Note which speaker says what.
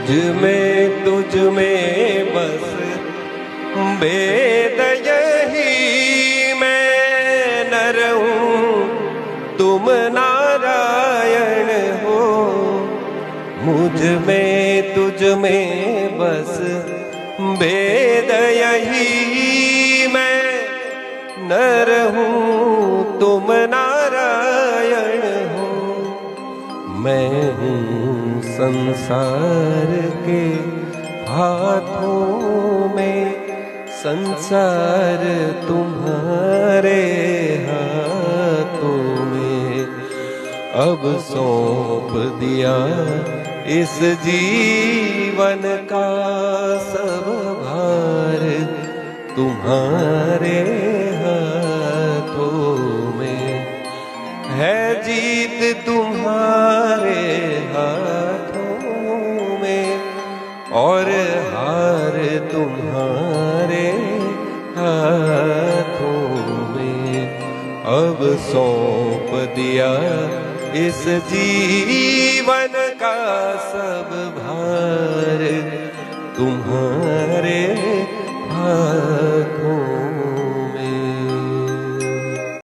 Speaker 1: मुझ में तुझ में बस भेद यही, मैं नर हूँ तुम नारायण हो। मुझ में तुझ में बस भेद यही, मैं नर हूँ तुम नारायण हो। मैं हूँ संसार के हाथों में, संसार तुम्हारे हाथों में। अब सौंप दिया इस जीवन का सब भार तुम्हारे हाथों में। है जीत तुम्हारे हाथों में और हार तुम्हारे हाथों में। अब सौंप दिया इस जीवन का सब भार तुम्हारे हाथों